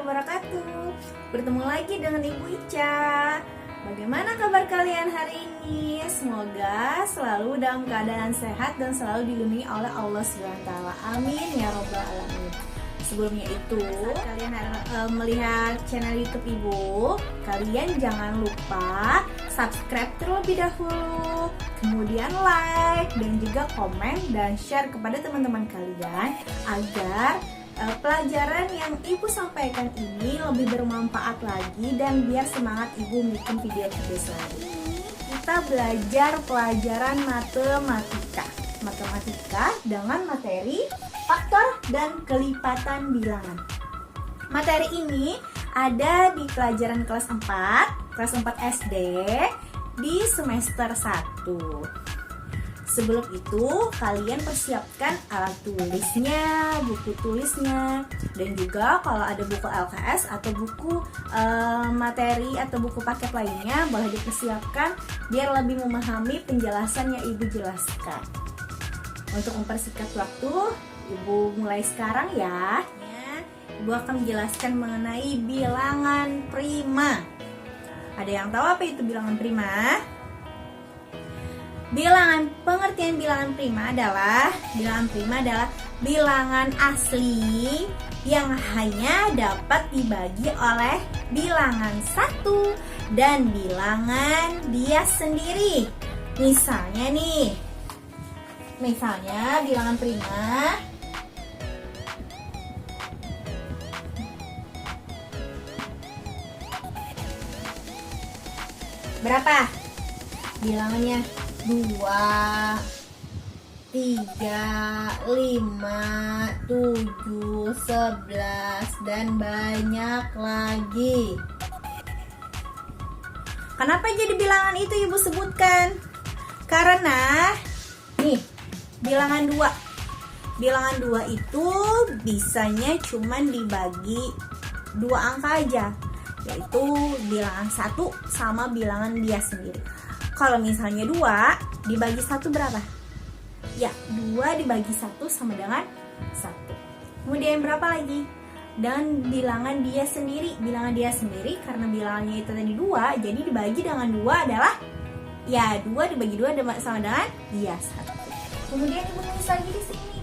wabarakatuh. Bertemu lagi dengan Ibu Ica. Bagaimana kabar kalian hari ini? Semoga selalu dalam keadaan sehat dan selalu dilindungi oleh Allah SWT. Amin ya robbal alamin. Sebelumnya itu, saat kalian melihat channel YouTube Ibu, kalian jangan lupa subscribe terlebih dahulu, kemudian like dan juga komen dan share kepada teman-teman kalian agar pelajaran yang Ibu sampaikan ini lebih bermanfaat lagi dan biar semangat Ibu bikin video-video selanjutnya. Kita belajar pelajaran matematika dengan materi faktor dan kelipatan bilangan. Materi ini ada di pelajaran kelas 4 SD di semester 1. Sebelum itu, kalian persiapkan alat tulisnya, buku tulisnya, dan juga kalau ada buku LKS atau buku materi atau buku paket lainnya boleh dipersiapkan biar lebih memahami penjelasan yang Ibu jelaskan. Untuk mempersingkat waktu, Ibu mulai sekarang ya. Ibu akan menjelaskan mengenai bilangan prima. Ada yang tahu apa itu bilangan prima? Pengertian bilangan prima adalah bilangan asli yang hanya dapat dibagi oleh bilangan satu dan bilangan dia sendiri. Misalnya bilangan prima berapa? Bilangannya 2, 3, 5, 7, 11, dan banyak lagi. Kenapa jadi bilangan itu Ibu sebutkan? Karena nih, bilangan 2 itu bisanya cuman dibagi 2 angka aja, yaitu bilangan 1 sama bilangan dia sendiri. Kalau misalnya 2 dibagi 1 berapa? Ya, 2 dibagi 1 sama dengan 1. Kemudian berapa lagi? Dan bilangan dia sendiri. Bilangan dia sendiri karena bilangannya itu tadi 2, jadi dibagi dengan 2 adalah ya 2 dibagi 2 sama dengan dia 1. Kemudian Ibu tulis lagi di sini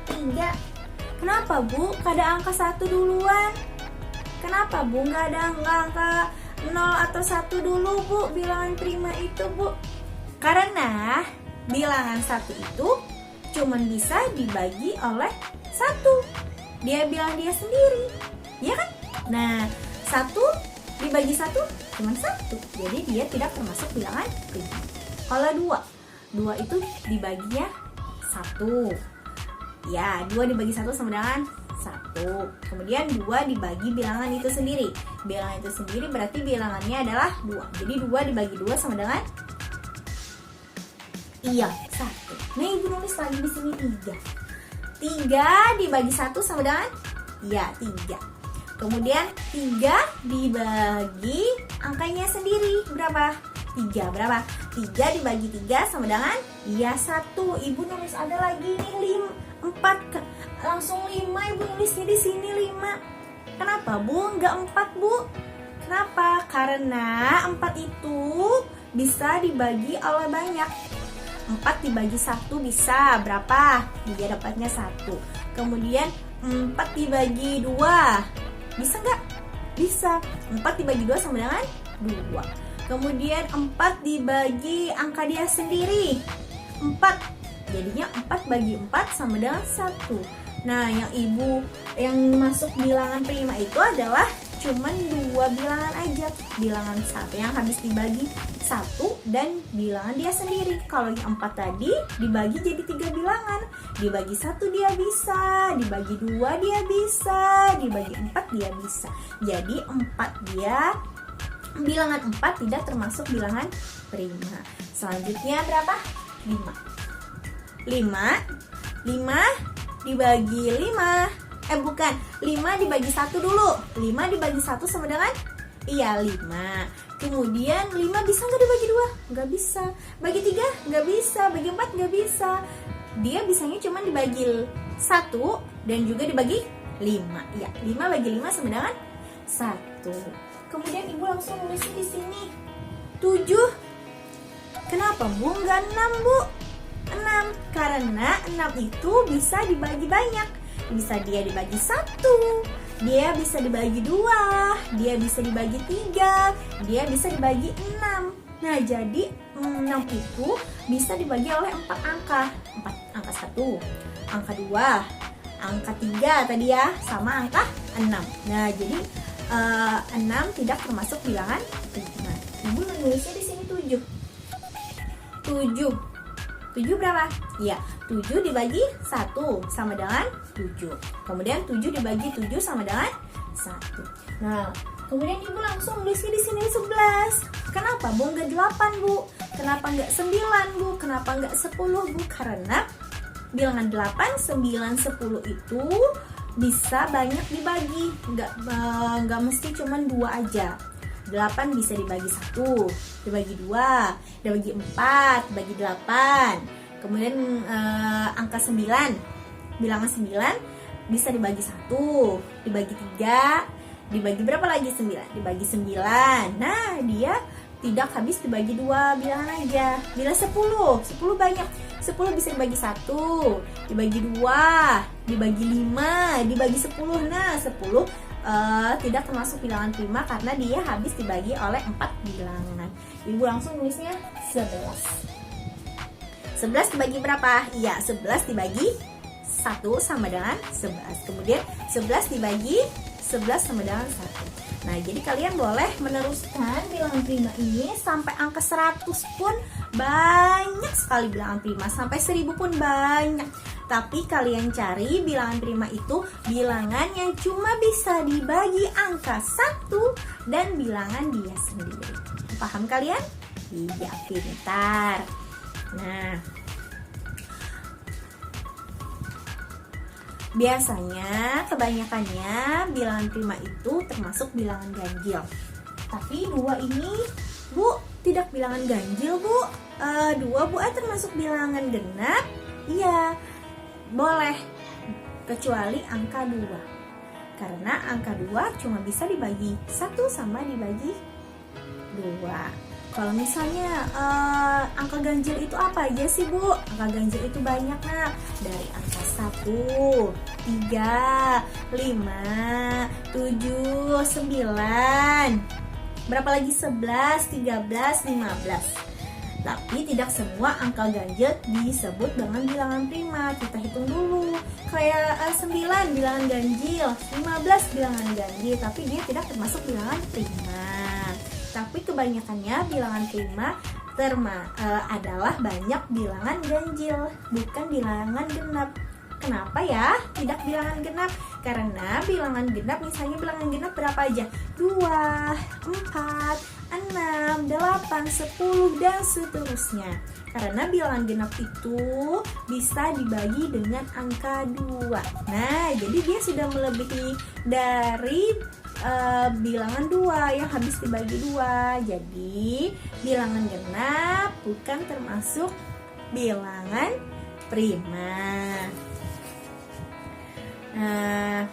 3. Kenapa Bu? Ada angka 1 duluan? Kenapa Bu? Nggak ada angka 0 atau 1 dulu Bu, bilangan prima itu Bu? Karena bilangan 1 itu cuman bisa dibagi oleh 1. Dia bilang dia sendiri, ya kan? Nah, 1 dibagi 1 cuman 1, jadi dia tidak termasuk bilangan prima. Kalau 2 itu dibaginya 1. Ya, 2 dibagi 1 sama dengan 1. Kemudian 2 dibagi bilangan itu sendiri. Bilangan itu sendiri berarti bilangannya adalah 2. Jadi 2 dibagi 2 sama dengan 1. Nah, Ibu nulis lagi di sini 3. 3 dibagi 1 sama dengan 3. Kemudian 3 dibagi angkanya sendiri berapa? 3 berapa? 3 dibagi 3 sama dengan 1. Ibu nulis ada lagi nih 4. Langsung 5 Ibu nulisnya di sini 5. Kenapa Bu? Enggak 4 Bu. Kenapa? Karena 4 itu bisa dibagi oleh banyak. 4 dibagi 1 bisa berapa? Dia dapatnya 1. Kemudian 4 dibagi 2 bisa nggak? Bisa. 4 dibagi 2 sama dengan 2. Kemudian 4 dibagi angka dia sendiri 4. Jadinya 4 bagi 4 sama dengan 1. Nah, yang masuk bilangan prima itu adalah cuman 2 bilangan aja. Bilangan 1 yang habis dibagi 1 dan bilangan dia sendiri. Kalau yang 4 tadi dibagi jadi 3 bilangan. Dibagi 1 dia bisa, dibagi 2 dia bisa, dibagi 4 dia bisa. Jadi 4 dia bilangan 4 tidak termasuk bilangan prima. Selanjutnya berapa? 5 dibagi 5. 5 dibagi 1 dulu. 5 dibagi 1 sama dengan 5. Kemudian 5 bisa nggak dibagi 2? Nggak bisa. Bagi 3? Nggak bisa. Bagi 4? Nggak bisa. Dia bisanya cuma dibagi 1 dan juga dibagi 5. Ya, 5 bagi 5 sama dengan 1. Kemudian ibu langsung nulisnya di sini 7. Kenapa bu nggak 6 bu? 6 karena 6 itu bisa dibagi banyak. Bisa dia dibagi 1, dia bisa dibagi 2, dia bisa dibagi 3, dia bisa dibagi 6. Nah jadi 6 itu bisa dibagi oleh 4 angka. 4 angka 1, angka 2, angka 3 tadi ya, sama angka 6. Nah jadi 6 tidak termasuk bilangan prima. Ibu menulisnya di sini 7. 7 berapa? Ya, 7 dibagi 1 sama dengan 7. Kemudian 7 dibagi 7 sama dengan 1. Nah, kemudian ibu langsung nulisnya di sini 11. Kenapa bu nggak 8 bu? Kenapa nggak 9 bu? Kenapa nggak 10 bu? Karena bilangan 8, 9, 10 itu bisa banyak dibagi. Nggak mesti cuma 2 aja. 8 bisa dibagi 1, dibagi 2, dibagi 4, dibagi 8. Kemudian angka 9, bilangan 9 bisa dibagi 1, dibagi 3, dibagi berapa lagi 9? Dibagi 9. Nah, dia tidak habis dibagi 2 bilangan aja. Bila 10 banyak. 10 bisa dibagi 1, dibagi 2, dibagi 5, dibagi 10. Nah, 10 tidak termasuk bilangan prima karena dia habis dibagi oleh 4 bilangan. Ibu langsung nulisnya 11. 11 dibagi berapa? Iya, 11 dibagi 1 sama dengan 11. Kemudian 11 dibagi 11 sama dengan 1. Nah, jadi kalian boleh meneruskan bilangan prima ini sampai angka 100 pun banyak sekali bilangan prima. Sampai 1000 pun banyak. Tapi kalian cari bilangan prima itu bilangan yang cuma bisa dibagi angka 1 dan bilangan dia sendiri. Paham kalian? Iya, pintar. Nah, biasanya kebanyakannya bilangan prima itu termasuk bilangan ganjil. Tapi 2 ini, bu, tidak bilangan ganjil bu. 2 bu, termasuk bilangan genap. Iya, boleh, kecuali angka 2. Karena angka 2 cuma bisa dibagi 1 sama dibagi 2. Kalau misalnya angka ganjil itu apa aja sih bu? Angka ganjil itu banyak nah. Dari angka 1, 3, 5, 7, 9. Berapa lagi? 11, 13, 15. Tapi tidak semua angka ganjil disebut dengan bilangan prima. Kita hitung dulu. Kayak 9 bilangan ganjil, 15 bilangan ganjil, tapi dia tidak termasuk bilangan prima. Tapi kebanyakannya bilangan prima adalah banyak bilangan ganjil, bukan bilangan genap. Kenapa ya tidak bilangan genap? Karena bilangan genap, misalnya bilangan genap berapa aja? 2, 4, 6, 8, 10, dan seterusnya. Karena bilangan genap itu bisa dibagi dengan angka 2. Nah, jadi dia sudah melebihi dari bilangan 2 yang habis dibagi 2. Jadi bilangan genap bukan termasuk bilangan prima. Nah,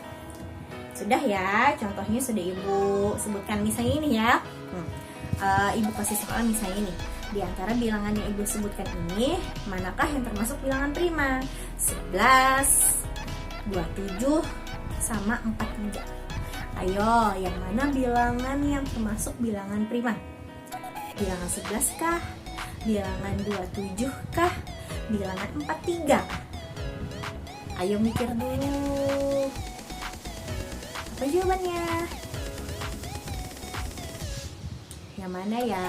sudah ya, contohnya sudah ibu sebutkan. Misalnya ini ya, ibu kasih soal misalnya ini. Di antara bilangan yang ibu sebutkan ini, manakah yang termasuk bilangan prima? 11, 27, sama 43. Ayo, yang mana bilangan yang termasuk bilangan prima? Bilangan 11 kah? Bilangan 27 kah? Bilangan 43? Ayo mikir dulu. Apa jawabannya? Yang mana ya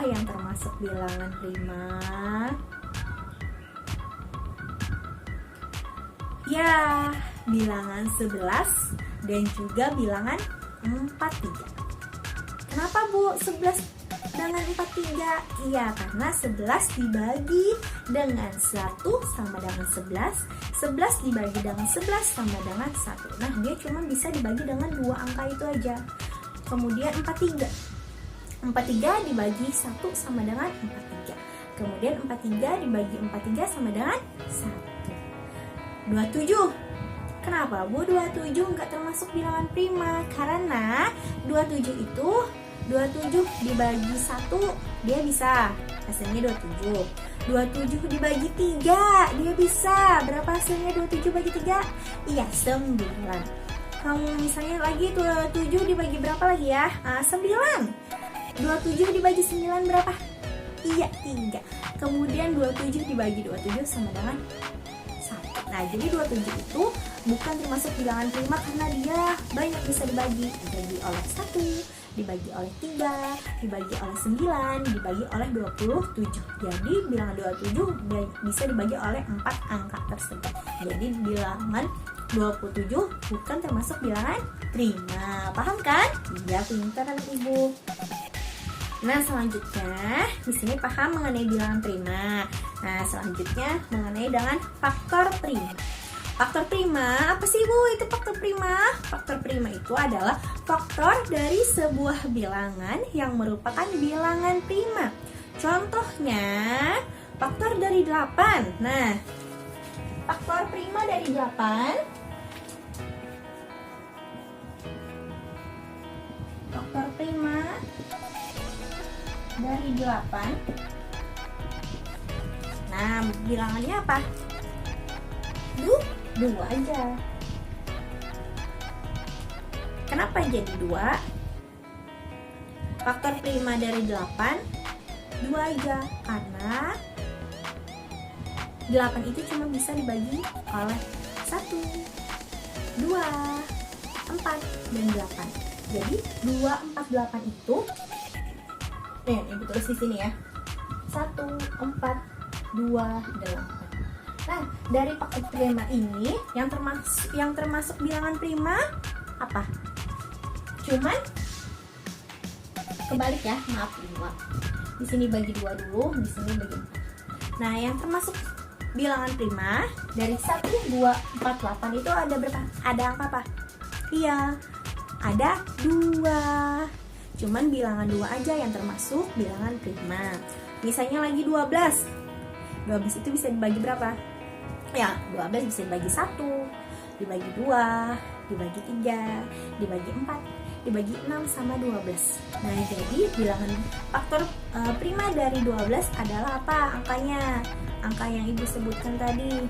yang termasuk bilangan prima? Ya, bilangan 11 dan juga bilangan 43. Kenapa bu 11 dengan 43? Iya, karena 11 dibagi dengan 1 sama dengan 11, 11 dibagi dengan 11 sama dengan 1. Nah, dia cuma bisa dibagi dengan 2 angka itu aja. Kemudian 43 dibagi 1 sama dengan 43. Kemudian 43 dibagi 43 sama dengan 1. 27. Kenapa Bu 27 nggak termasuk bilangan prima? Karena 27 itu 27 dibagi 1 dia bisa, hasilnya 27. 27 dibagi 3 dia bisa, berapa hasilnya 27 bagi 3? Iya, 9. Kamu misalnya lagi 27 dibagi berapa lagi ya? 9. 27 dibagi 9 berapa? Iya, 3. Kemudian 27 dibagi 27 sama dengan 1. Nah, jadi 27 itu bukan termasuk bilangan prima karena dia banyak bisa dibagi oleh 1, dibagi oleh 3, dibagi oleh 9, dibagi oleh 27. Jadi bilangan 27 bisa dibagi oleh 4 angka tersebut. Jadi bilangan 27 bukan termasuk bilangan prima. Paham kan? Iya, pintar anak ibu. Nah, selanjutnya di sini paham mengenai bilangan prima. Nah, selanjutnya mengenai dengan faktor prima. Faktor prima, apa sih Bu itu faktor prima? Faktor prima itu adalah faktor dari sebuah bilangan yang merupakan bilangan prima. Contohnya, faktor dari 8. Nah, faktor prima dari 8. Faktor prima dari 8. Nah, bilangannya apa? 2 aja. Kenapa jadi 2? Faktor prima dari 8 2 aja, karena 8 itu cuma bisa dibagi oleh 1, 2, 4, dan 8. Jadi 2, 4, 8 itu ibu tulis di sini ya. 1, 4, 2, 8. Nah, dari faktor prima ini yang termasuk bilangan prima apa? Cuman kebalik ya, maaf. Di sini bagi 2 dulu, di sini bagi 4. Nah, yang termasuk bilangan prima dari 1, 2, 4, 8 itu ada berapa? Ada angka apa? Iya, ada 2. Cuman bilangan 2 aja yang termasuk bilangan prima. Misalnya lagi 12. 12 itu bisa dibagi berapa? Ya, 12 bisa dibagi 1, dibagi 2, dibagi 3, dibagi 4, dibagi 6 sama 12. Nah, jadi bilangan faktor prima dari 12 adalah apa angkanya? Angka yang ibu sebutkan tadi.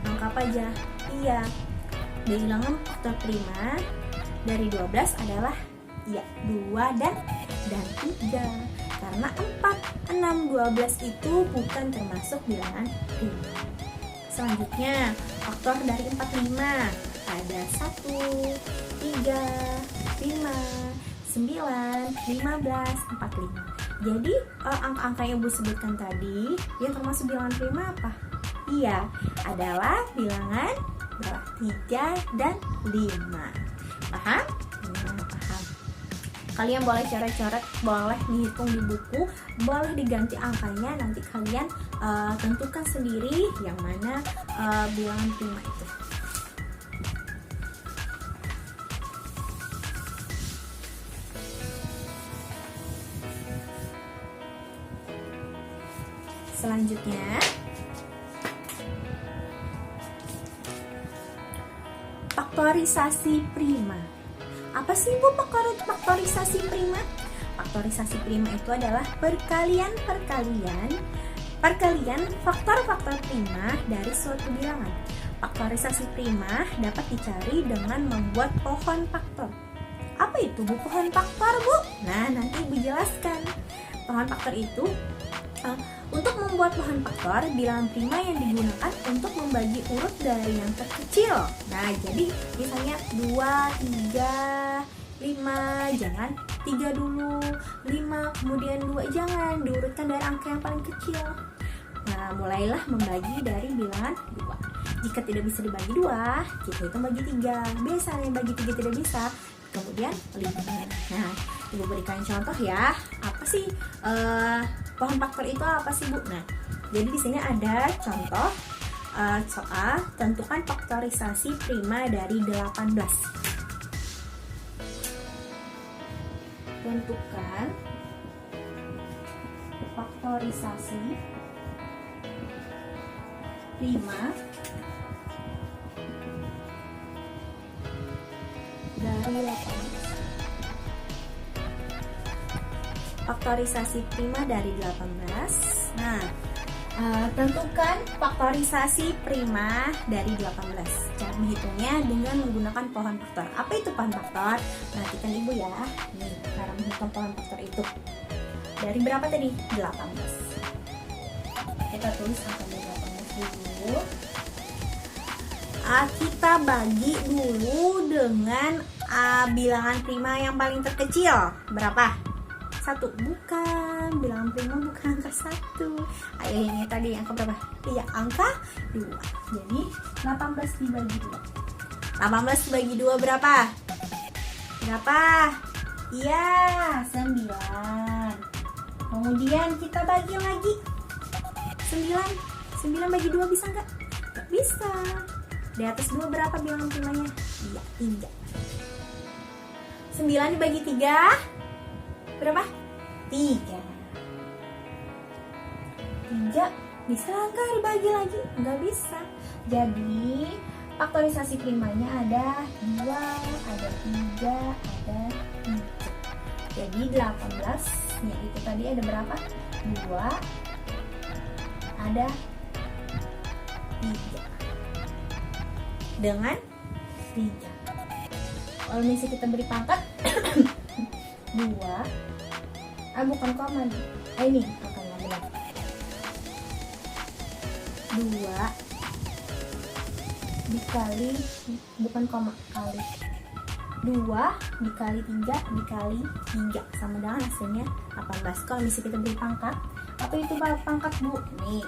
Angka apa aja? Iya, bilangan faktor prima dari 12 adalah 2 dan 3. Karena 4, 6, 12 itu bukan termasuk bilangan prima. Selanjutnya, faktor dari 4, 5. Ada 1, 3, 5, 9, 15, 45. Jadi, angka-angka yang ibu sebutkan tadi yang termasuk bilangan prima apa? Iya, adalah bilangan 3 dan 5. Paham? Paham. Kalian boleh coret-coret, boleh dihitung di buku, boleh diganti angkanya, nanti kalian tentukan sendiri yang mana bilangan prima itu. Selanjutnya, faktorisasi prima. Apa sih Bu faktorisasi prima? Faktorisasi prima itu adalah perkalian faktor-faktor prima dari suatu bilangan. Faktorisasi prima dapat dicari dengan membuat pohon faktor. Apa itu Bu pohon faktor, Bu? Nah, nanti Ibu jelaskan. Pohon faktor itu untuk membuat pohon faktor, bilangan prima yang digunakan untuk membagi urut dari yang terkecil. Nah, jadi misalnya 2, 3, 5, jangan 3 dulu, 5, kemudian 2, jangan diurutkan dari angka yang paling kecil. Nah, mulailah membagi dari bilangan 2. Jika tidak bisa dibagi 2, kita hitung bagi 3. Biasanya bagi 3 tidak bisa, kemudian 5. Nah, Ibu berikan contoh ya. Apa sih pohon faktor itu apa sih Bu? Nah, jadi di sini ada contoh soal tentukan faktorisasi prima dari 18. Tentukan faktorisasi prima dikali 18. Faktorisasi prima dari 18. Nah, tentukan faktorisasi prima dari 18. Cara menghitungnya dengan menggunakan pohon faktor. Apa itu pohon faktor? Perhatikan Ibu ya. Nih, cara menghitung pohon faktor itu. Dari berapa tadi? 18. Kita tulis angka 18 dulu. Kita bagi dulu dengan bilangan prima yang paling terkecil. Berapa? 1. Bukan, bilangan prima bukan angka 1. Ayo, ini tadi angka berapa? Iya, angka 2. Jadi 18 dibagi 2. 18 dibagi 2 berapa? Berapa? Iya, 9. Kemudian kita bagi lagi 9 bagi 2 bisa nggak? Nggak bisa. Di atas 2 berapa bilangan primanya? Iya, 3. 9 dibagi 3 berapa? 3. 3 bisa nggak dibagi lagi? Nggak bisa. Jadi faktorisasi primanya ada 2, ada 3, ada 3. Jadi 18 nya itu tadi ada berapa? 2, ada 3 dengan 3. Kalau misalnya kita beri pangkat 2, bukan koma nih. Ini angkanya benar. 2 dikali, bukan koma, kali 2 dikali 3 dikali 3 sama dengan hasilnya 18. Kalau misalnya kita beri pangkat, apa itu pangkat Bu? Nih,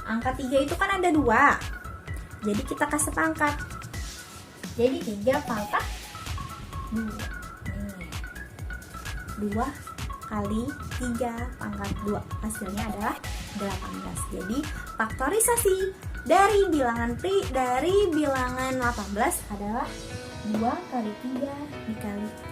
angka 3 itu kan ada 2. Jadi kita kasih pangkat. Jadi 3 pangkat 2. Nih. 2 kali 3 pangkat 2. Hasilnya adalah 18. Jadi faktorisasi dari bilangan 18 adalah 2 kali 3 dikali 3.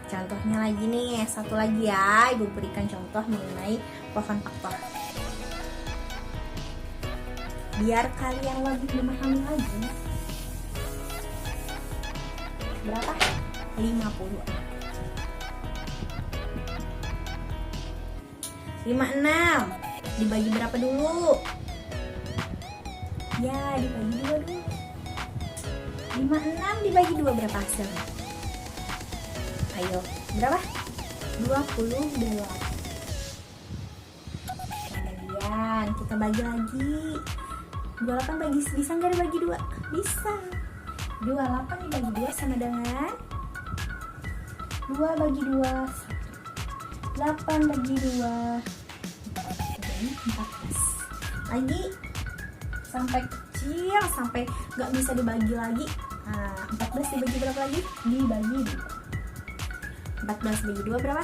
Contohnya lagi nih, satu lagi ya, Ibu berikan contoh mengenai pohon faktor. Biar kalian lebih memahami lagi. Berapa? 50. 56 dibagi berapa dulu? Ya, dibagi 2 dulu. 56 dibagi 2 berapa hasilnya? Ayo, berapa? 28. Kemudian kita bagi lagi. 28 bagi, bisa nggak dibagi 2? Bisa. 28 dibagi 2 sama dengan 2 bagi 2, 8 bagi 2, jadi 14. Lagi sampai kecil, sampai nggak bisa dibagi lagi. 14 dibagi berapa lagi? Dibagi 2. 14 bagi 2 berapa?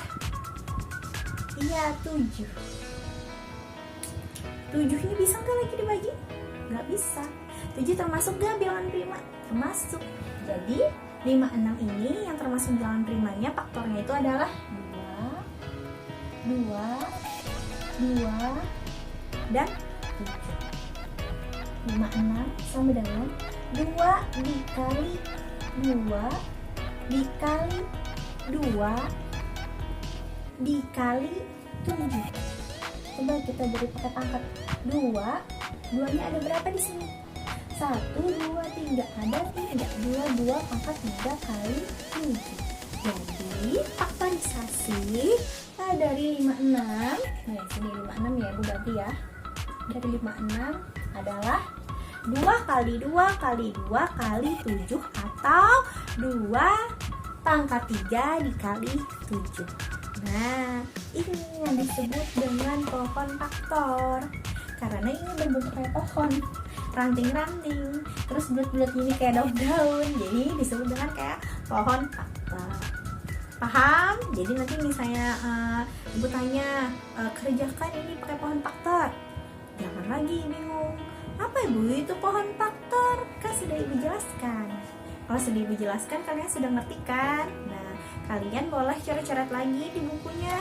Iya, 7. 7 ini bisa nggak lagi dibagi? Nggak bisa. 7 termasuk nggak bilangan prima? Termasuk. Jadi 56 ini yang termasuk bilangan primanya, faktornya itu adalah 2, dan 7. 56 sama dengan 2 dikali 2 dikali 2 dikali 7. Coba kita beri pakai pangkat 2. 2-nya ada berapa di sini? 1, 2, 3. Ada 3. 2 pangkat 3 kali 7. Jadi faktorisasi dari 56. Nah, sini 56 ya Bu, berarti ya. Dari 56 adalah 2 kali 2 kali 2 kali 7 atau 2 pangkat 3 dikali 7. Nah, ini yang disebut dengan pohon faktor. Karena ini berbentuk kayak pohon, ranting-ranting, terus bulat-bulat ini kayak daun-daun. Jadi disebut dengan kayak pohon faktor. Paham? Jadi nanti misalnya Ibu tanya, kerjakan ini pakai pohon faktor. Jangan lagi bingung. Apa Ibu itu pohon faktor? Kan sudah Ibu jelaskan. Kalau sudah Ibu jelaskan, kalian sudah ngerti kan? Nah, kalian boleh coret-coret lagi di bukunya.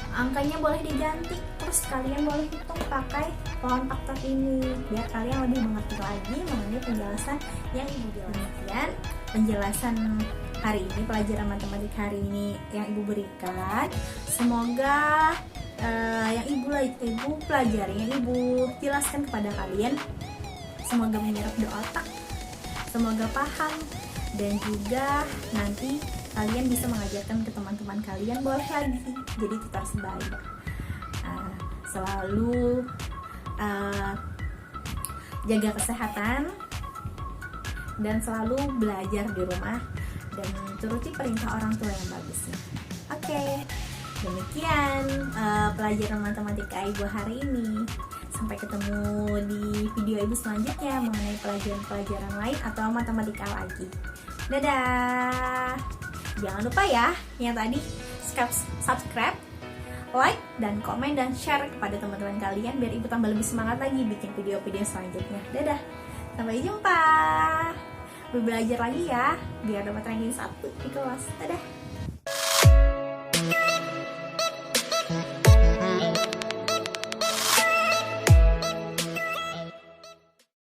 Angkanya boleh diganti. Terus kalian boleh hitung pakai pohon faktor ini biar kalian lebih mengerti lagi mengenai penjelasan yang ibu jelaskan. Penjelasan hari ini, pelajaran matematik hari ini yang ibu berikan, semoga yang ibu pelajari, yang ibu jelaskan kepada kalian, semoga menyerap di otak, semoga paham, dan juga nanti kalian bisa mengajarkan ke teman-teman kalian, boleh lagi jadi tutor sebaya. Selalu jaga kesehatan dan selalu belajar di rumah dan turuti perintah orang tua yang bagus ya. Oke, demikian pelajaran matematika ibu hari ini. Sampai ketemu di video ibu selanjutnya mengenai pelajaran-pelajaran lain atau matematika lagi. Dadah. Jangan lupa ya yang tadi subscribe, like, dan komen dan share kepada teman-teman kalian biar ibu tambah lebih semangat lagi bikin video-video selanjutnya. Dadah. Sampai jumpa. Belajar lagi ya biar dapat ranking 1 di kelas. Dadah.